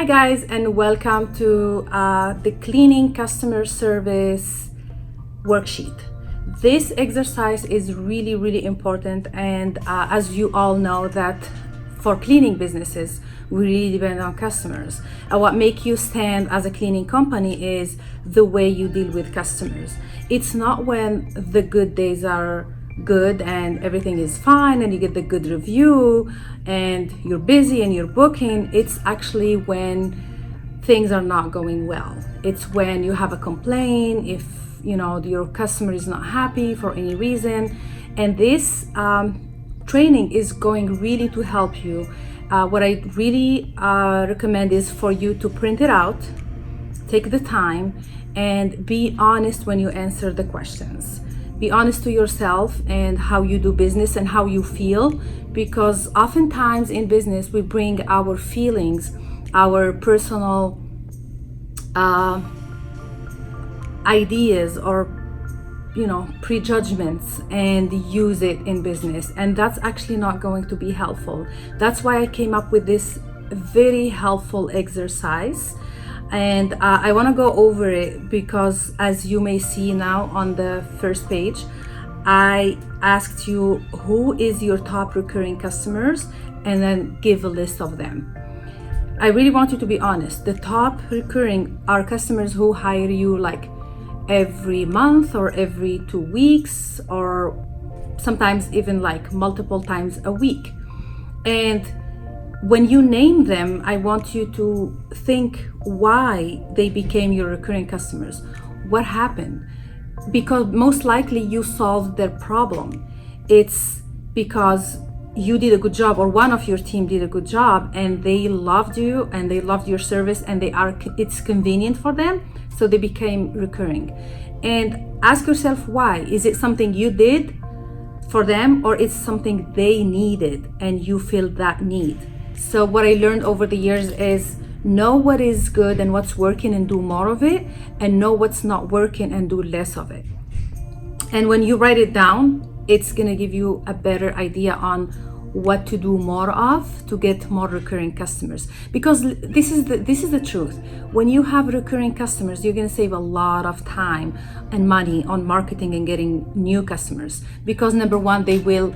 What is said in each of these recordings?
Hi guys, and welcome to the cleaning customer service worksheet. This exercise is really important, and as you all know that for cleaning businesses we really depend on customers, and what makes you stand as a cleaning company is the way you deal with customers. It's not when the good days are good and everything is fine and you get the good review and you're busy and you're booking. It's actually when things are not going well. It's when you have a complaint, if your customer is not happy for any reason. And this training is going really to help you. What I really recommend is for you to print it out, take the time, and be honest when you answer the questions. Be honest to yourself and how you do business and how you feel, because oftentimes in business we bring our feelings, our personal ideas or prejudgments, and use it in business, and that's actually not going to be helpful. That's why I came up with this very helpful exercise, and I want to go over it because, as you may see now on the first page, I asked you who is your top recurring customers and then give a list of them. I really want you to be honest. The top recurring are customers who hire you like every month or every 2 weeks, or sometimes even like multiple times a week. And when you name them, I want you to think why they became your recurring customers. What happened? Because most likely you solved their problem. It's because you did a good job, or one of your team did a good job, and they loved you and they loved your service, and it's convenient for them, so they became recurring. And ask yourself why. Is it something you did for them, or it's something they needed and you feel that need? So what I learned over the years is know what is good and what's working and do more of it, and know what's not working and do less of it. And when you write it down, it's gonna give you a better idea on what to do more of to get more recurring customers. Because this is the truth. When you have recurring customers, you're gonna save a lot of time and money on marketing and getting new customers. Because number one, they will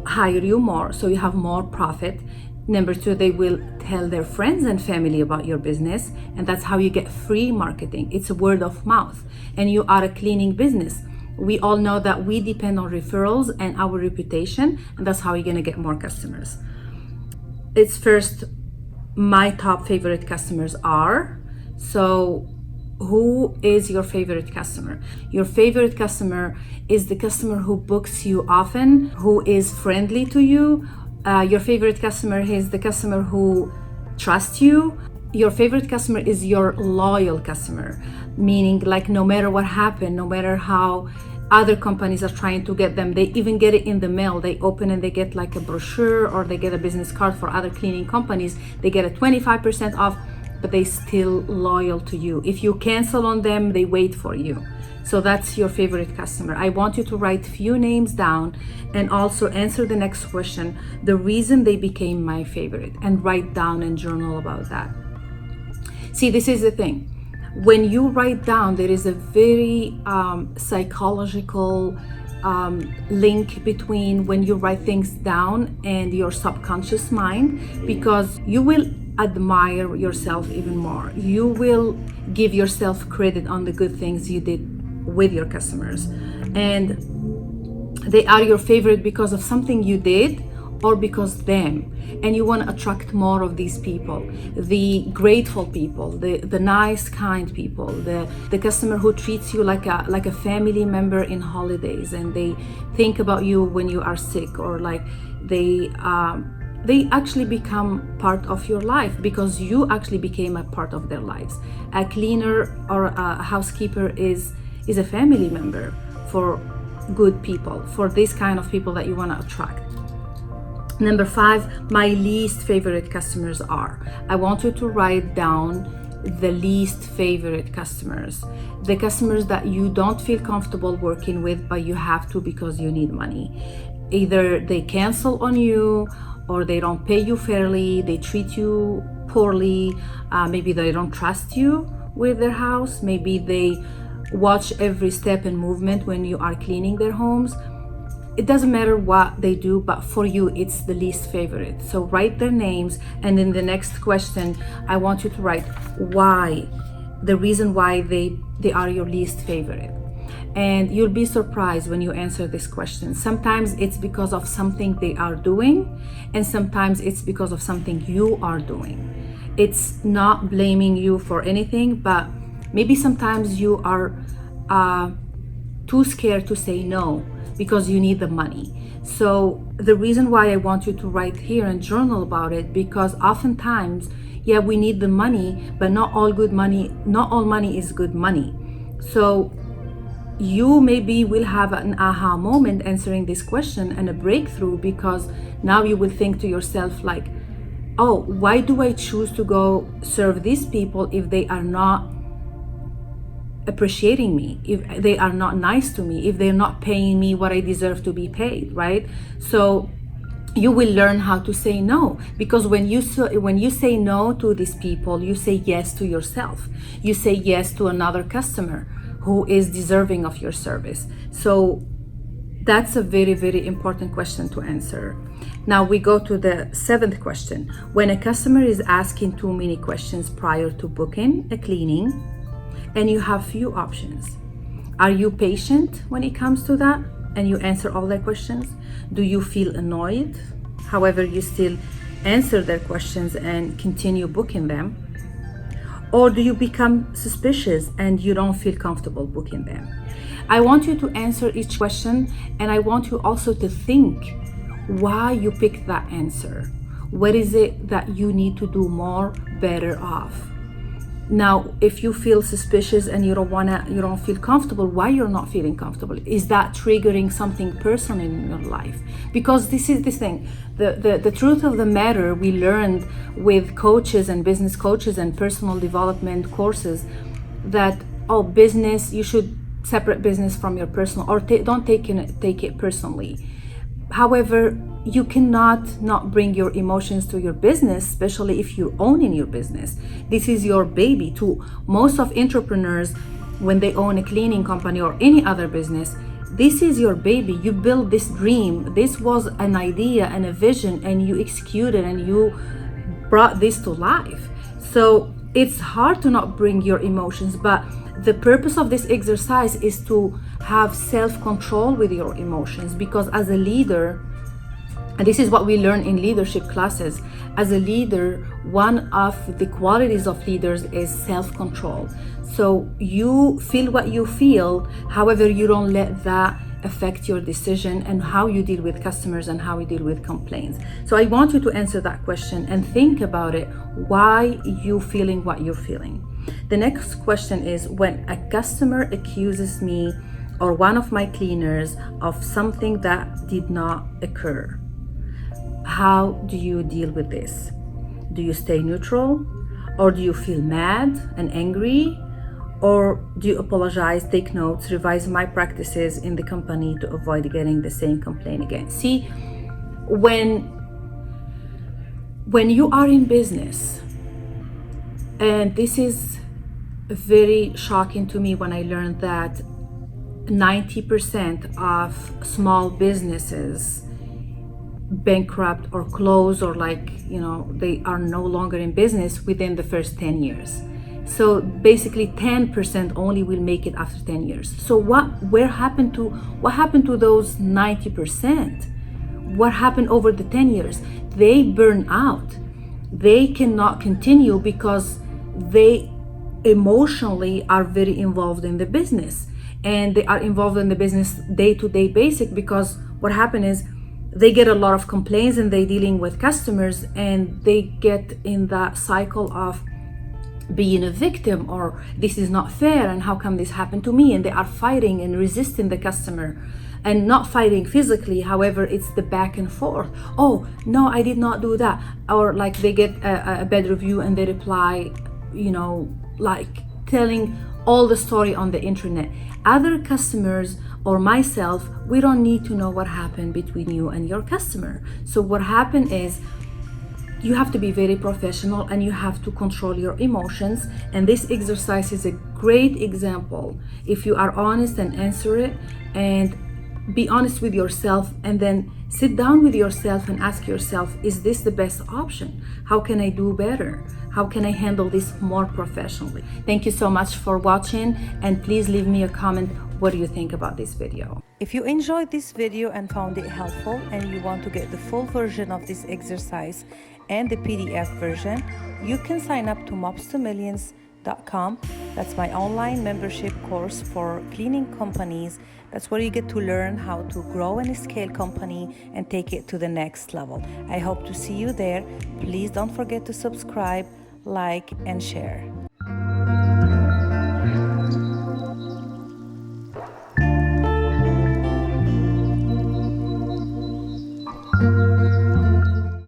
hire you more, so you have more profit. Number two, they will tell their friends and family about your business, and that's how you get free marketing. It's a word of mouth, and you are a cleaning business. We all know that we depend on referrals and our reputation, and that's how you're gonna get more customers. It's first, my top favorite customers are. So who is your favorite customer? Your favorite customer is the customer who books you often, who is friendly to you. Your favorite customer is the customer who trusts you. Your favorite customer is your loyal customer, meaning like no matter what happened, no matter how other companies are trying to get them, they even get it in the mail. They open and they get like a brochure, or they get a business card for other cleaning companies. They get a 25% off, but they still loyal to you. If you cancel on them, they wait for you. So that's your favorite customer. I want you to write few names down and also answer the next question, the reason they became my favorite, and write down and journal about that. See, this is the thing. When you write down, there is a very psychological link between when you write things down and your subconscious mind, because you will admire yourself even more. You will give yourself credit on the good things you did with your customers, and they are your favorite because of something you did or because them. And you want to attract more of these people, the grateful people, the nice, kind people, the customer who treats you like a family member in holidays, and they think about you when you are sick, or like they actually become part of your life because you actually became a part of their lives. A cleaner or a housekeeper is a family member for good people, for this kind of people that you want to attract. Number 5, my least favorite customers are. I want you to write down the least favorite customers, the customers that you don't feel comfortable working with, but you have to because you need money. Either they cancel on you, or they don't pay you fairly, they treat you poorly. Maybe they don't trust you with their house. Maybe they watch every step and movement when you are cleaning their homes. It doesn't matter what they do, but for you, it's the least favorite. So write their names, and in the next question, I want you to write why, the reason why they are your least favorite. And you'll be surprised when you answer this question. Sometimes it's because of something they are doing, and sometimes it's because of something you are doing. It's not blaming you for anything, but maybe sometimes you are too scared to say no because you need the money. So the reason why I want you to write here and journal about it, because oftentimes, yeah, we need the money, but not all money is good money. So you maybe will have an aha moment answering this question and a breakthrough, because now you will think to yourself like, oh, why do I choose to go serve these people if they are not appreciating me, if they are not nice to me, if they're not paying me what I deserve to be paid, right? So you will learn how to say no, because when you say no to these people, you say yes to yourself. You say yes to another customer who is deserving of your service. So that's a very, very important question to answer. Now we go to the 7th question. When a customer is asking too many questions prior to booking a cleaning, and you have few options, are you patient when it comes to that and you answer all their questions? Do you feel annoyed? However, you still answer their questions and continue booking them? Or do you become suspicious and you don't feel comfortable booking them? I want you to answer each question, and I want you also to think why you picked that answer. What is it that you need to do more, better off? Now, if you feel suspicious and you don't feel comfortable, why you're not feeling comfortable? Is that triggering something personal in your life? Because this is the thing, the truth of the matter we learned with coaches and business coaches and personal development courses, that business, you should separate business from your personal, or don't take it personally. However, you cannot not bring your emotions to your business, especially if you're owning your business. This is your baby. To most of entrepreneurs, when they own a cleaning company or any other business, this is your baby. You built this dream. This was an idea and a vision, and you executed and you brought this to life. So it's hard to not bring your emotions, but the purpose of this exercise is to have self-control with your emotions, because as a leader, and this is what we learn in leadership classes, as a leader, one of the qualities of leaders is self-control. So you feel what you feel, however, you don't let that affect your decision and how you deal with customers and how you deal with complaints. So I want you to answer that question and think about it, why you feeling what you're feeling. The next question is, when a customer accuses me or one of my cleaners of something that did not occur, how do you deal with this? Do you stay neutral, or do you feel mad and angry, or do you apologize, take notes, revise my practices in the company to avoid getting the same complaint again? See, when you are in business, and this is very shocking to me when I learned that 90% of small businesses bankrupt or close, or they are no longer in business within the first 10 years. So basically 10% only will make it after 10 years. So what happened to those 90%? What happened over the 10 years? They burn out. They cannot continue because they emotionally are very involved in the business, and they are involved in the business day-to-day basis, because what happened is they get a lot of complaints and they're dealing with customers, and they get in that cycle of being a victim, or this is not fair and how come this happened to me, and they are fighting and resisting the customer, and not fighting physically, however it's the back and forth. Oh no, I did not do that. Or like they get a bad review and they reply, like telling all the story on the internet. Other customers or myself, we don't need to know what happened between you and your customer. So what happened is, You have to be very professional and you have to control your emotions. And this exercise is a great example. If you are honest and answer it, and be honest with yourself, and then sit down with yourself and ask yourself, is this the best option? How can I do better? How can I handle this more professionally? Thank you so much for watching, and please leave me a comment. What do you think about this video? If you enjoyed this video and found it helpful and you want to get the full version of this exercise and the PDF version, you can sign up to mobs2millions.com. That's my online membership course for cleaning companies. That's where you get to learn how to grow and scale company and take it to the next level. I hope to see you there. Please don't forget to subscribe, like, and share.